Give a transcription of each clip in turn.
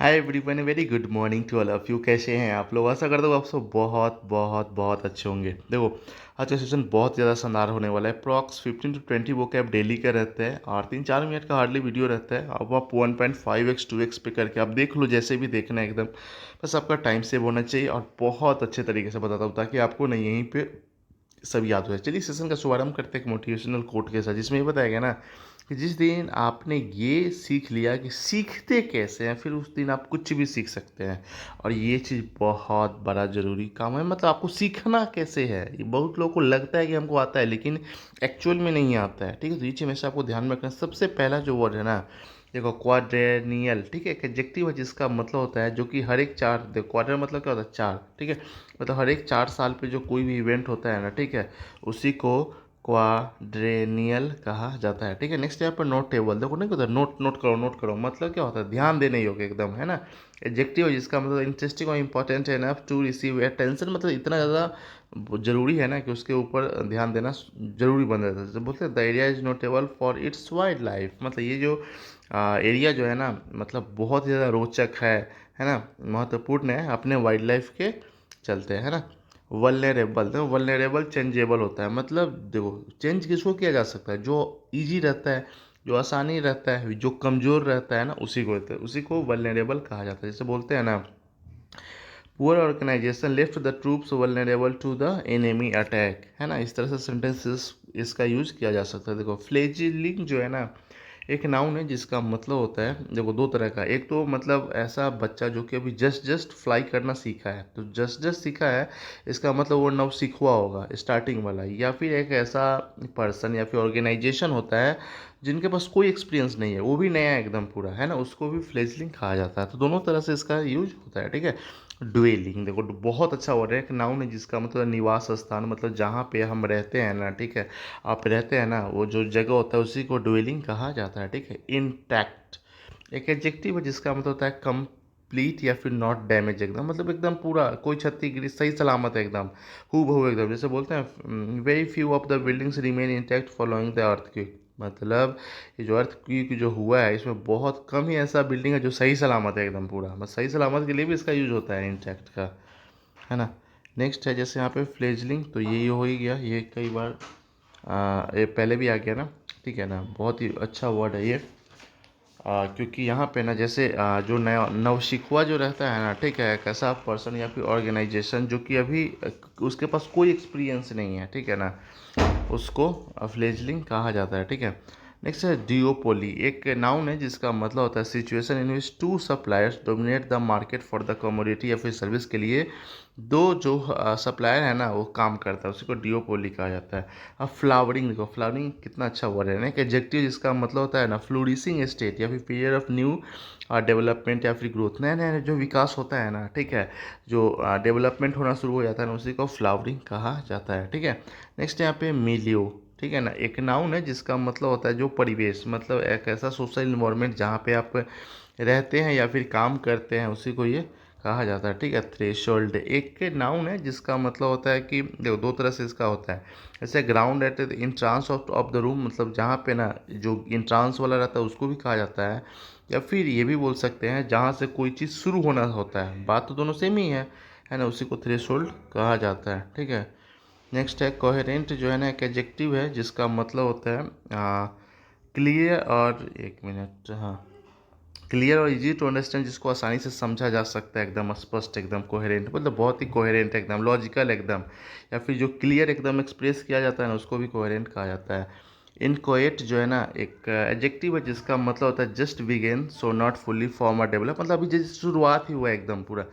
Hi everyone, very good morning to all of you. कैसे हैं आप लोग? आशा करता हूँ आप सब बहुत बहुत बहुत अच्छे होंगे। देखो, आज का सेशन बहुत ज़्यादा शानदार होने वाला है। अप्रॉक्स 15 to 20 वो कैप डेली का रहता है और 3-4 मिनट का हार्डली वीडियो रहता है। अब आप 1.5x 2x पे करके आप देख लो, जैसे भी देखना है एकदम। बस आपका टाइम सेव होना चाहिए और बहुत अच्छे तरीके से बताता हूँ ताकि आपको ना यहीं पे सब याद हो जाए। चलिए सेशन का शुभारंभ करते हैं एक मोटिवेशनल कोट के साथ, जिसमें ये बताया गया ना कि जिस दिन आपने ये सीख लिया कि सीखते कैसे हैं, फिर उस दिन आप कुछ भी सीख सकते हैं। और ये चीज़ बहुत बड़ा ज़रूरी काम है। मतलब आपको सीखना कैसे है, ये बहुत लोगों को लगता है कि हमको आता है, लेकिन एक्चुअल में नहीं आता है। ठीक है, तो ये चीज़ हमेशा आपको ध्यान में रखना है। सबसे पहला जो वर्ड है ना, देखो क्वाड्रेनियल, ठीक है, एक एडजेक्टिव है जिसका मतलब होता है जो कि हर एक चार, देखो क्वाड्र मतलब क्या होता है? चार, ठीक है। मतलब हर एक 4 साल पे जो कोई भी इवेंट होता है ना, ठीक है, उसी को क्वाड्रेनियल कहा जाता है। ठीक है, नेक्स्ट यहाँ पर नोटेबल, देखो नहीं होता, नोट नोट करो नोट करो, मतलब क्या होता है? ध्यान देने योग्य एकदम, है ना। एडजेक्टिव है जिसका मतलब इंटरेस्टिंग और इंपॉर्टेंट है इनफ टू रिसीव अटेंशन, मतलब इतना ज़्यादा जरूरी है ना कि उसके ऊपर ध्यान देना जरूरी बन जाता है। जैसे बोलते हैं the area is notable for its wild life, मतलब ये जो एरिया जो है ना, मतलब बहुत ही ज़्यादा रोचक है ना, महत्वपूर्ण है अपने वाइल्ड लाइफ के चलते, है ना। वल्नरेबल, देखो वल्नरेबल चेंजेबल होता है। मतलब देखो, चेंज किसको किया जा सकता है? जो इजी रहता है, जो आसानी रहता है, जो कमज़ोर रहता है ना, उसी को वल्नरेबल कहा जाता है। जैसे बोलते हैं ना, poor organisation left the troops vulnerable to the enemy attack, है ना। इस तरह से सेंटेंसेस इसका यूज किया जा सकता है। देखो फ्लेजिलिंग जो है ना, एक नाउन है जिसका मतलब होता है, देखो दो तरह का। एक तो मतलब ऐसा बच्चा जो कि अभी जस्ट जस्ट फ्लाई करना सीखा है, तो जस्ट जस्ट सीखा है इसका मतलब वो नव सीखुआ होगा, स्टार्टिंग वाला। या फिर एक ऐसा पर्सन या फिर ऑर्गेनाइजेशन होता है जिनके पास कोई एक्सपीरियंस नहीं है, वो भी नया एकदम पूरा, है ना, उसको भी फ्लेजलिंग कहा जाता है। तो दोनों तरह से इसका यूज होता है। ठीक है, ड्वेलिंग, देखो बहुत अच्छा वर्ड है, एक नाउन है जिसका मतलब निवास स्थान, मतलब जहाँ पे हम रहते हैं ना, ठीक है, आप रहते हैं ना, वो जो जगह होता है उसी को ड्वेलिंग कहा जाता है। ठीक है, इंटैक्ट एक एडजेक्टिव है जिसका मतलब होता है कंप्लीट या फिर नॉट डैमेज, एकदम मतलब एकदम पूरा, कोई क्षति गिरी, सही सलामत है एकदम, हु बहु एकदम। जैसे बोलते हैं very few of the buildings remain intact following the earthquake, मतलब ये जो अर्थक्वेक जो हुआ है इसमें बहुत कम ही ऐसा बिल्डिंग है जो सही सलामत है एकदम पूरा। बस सही सलामत के लिए भी इसका यूज होता है इंटैक्ट का, है ना। नेक्स्ट है जैसे यहाँ पे फ्लेजलिंग, तो ये हो ही गया, ये कई बार ये पहले भी आ गया ना, ठीक है ना। बहुत ही अच्छा वर्ड है ये, क्योंकि यहाँ पे ना जैसे जो नया नवशिखुआ जो रहता है ना, ठीक है, एक ऐसा पर्सन या फिर ऑर्गेनाइजेशन जो कि अभी उसके पास कोई एक्सपीरियंस नहीं है, ठीक है ना, उसको फ्लेजलिंग कहा जाता है। ठीक है, नेक्स्ट है डिओपोली, एक नाउन है जिसका मतलब होता है situation in which two suppliers dominate the market for the commodity या फिर सर्विस के लिए दो जो सप्लायर है ना वो काम करता है, उसी को डिओपोली कहा जाता है। अब फ्लावरिंग, देखो फ्लावरिंग कितना अच्छा वर्ड है ना, एक एडजेक्टिव जिसका मतलब होता है ना फ्लोरिशिंग स्टेट या फिर पीरियड ऑफ न्यू डेवलपमेंट या फिर ग्रोथ, नया नया जो विकास होता है ना, ठीक है, जो डेवलपमेंट होना शुरू हो जाता है ना, उसी को फ्लावरिंग कहा जाता है। ठीक है, नेक्स्ट यहाँ पे मिलियो, ठीक है ना, एक नाउन है जिसका मतलब होता है जो परिवेश, मतलब एक ऐसा सोशल इन्वायरमेंट जहाँ पे आप रहते हैं या फिर काम करते हैं, उसी को ये कहा जाता है। ठीक है, थ्रेशोल्ड एक नाउन है जिसका मतलब होता है कि देखो दो तरह से इसका होता है। जैसे ground eight entrance of the room, मतलब जहाँ पे ना जो इंट्रांस वाला रहता है उसको भी कहा जाता है। या फिर ये भी बोल सकते हैं जहाँ से कोई चीज़ शुरू होना होता है, बात तो दोनों सेम ही है ना, उसी को थ्रेशोल्ड कहा जाता है। ठीक है, नेक्स्ट है कोहेरेंट, जो है ना एक एडजेक्टिव है जिसका मतलब होता है क्लियर और, एक मिनट, हाँ, क्लियर और इजी टू अंडरस्टैंड, जिसको आसानी से समझा जा सकता है, एकदम स्पष्ट, एकदम कोहेरेंट, मतलब बहुत ही कोहेरेंट, एकदम लॉजिकल एकदम। या फिर जो क्लियर एकदम एक्सप्रेस किया जाता है ना, उसको भी कोहेरेंट कहा जाता है। इनकोएट जो है ना एक एडजेक्टिव है जिसका मतलब होता है just began so not fully form और डेवलप, मतलब अभी जैसे शुरुआत ही हुआ है एकदम पूरा,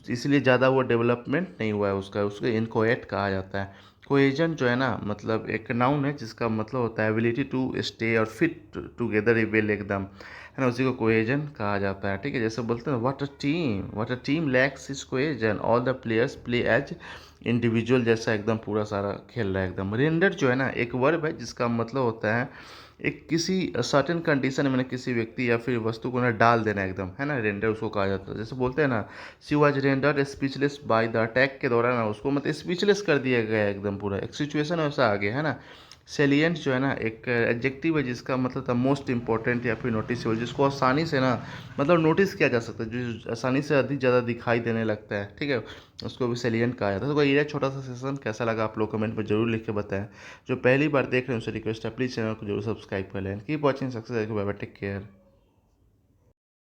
इसलिए ज़्यादा वो डेवलपमेंट नहीं हुआ है उसका, उसको इनकोएट कहा जाता है। कोहेजन जो है ना, मतलब एक नाउन है जिसका मतलब होता है एबिलिटी टू स्टे और फिट टुगेदर ए वेल, एकदम, है ना, उसी को कोहेजन कहा जाता है। ठीक है, जैसे बोलते हैं what a team lacks is cohesion, all the players play as individual, जैसा एकदम पूरा सारा खेल रहा है एकदम। रेंडर जो है ना एक वर्ब है जिसका मतलब होता है एक किसी सर्टेन कंडीशन में किसी व्यक्ति या फिर वस्तु को ना डाल देना एकदम, है ना, रेंडर उसको कहा जाता है। जैसे बोलते हैं ना she was render speechless by the attack के दौरान ना उसको मतलब स्पीचलेस कर दिया गया एकदम पूरा, एक सिचुएशन वैसा आ गया, है ना। सेलिएंट जो है ना एक एडजेक्टिव है जिसका मतलब था मोस्ट इंपॉर्टेंट या फिर नोटिसेबल, जिसको आसानी से ना मतलब नोटिस किया जा सकता है, जो आसानी से अधिक ज़्यादा दिखाई देने लगता है, ठीक है, उसको भी सेलिएंट कहा जाता है। तो ये छोटा सा सेशन कैसा लगा आप लोग कमेंट में जरूर लिख के बताएं। जो पहली बार देख रहे हैं उनसे रिक्वेस्ट है प्लीज़ चैनल को जरूर सब्सक्राइब कर लें। Keep watching success, bye bye, take care.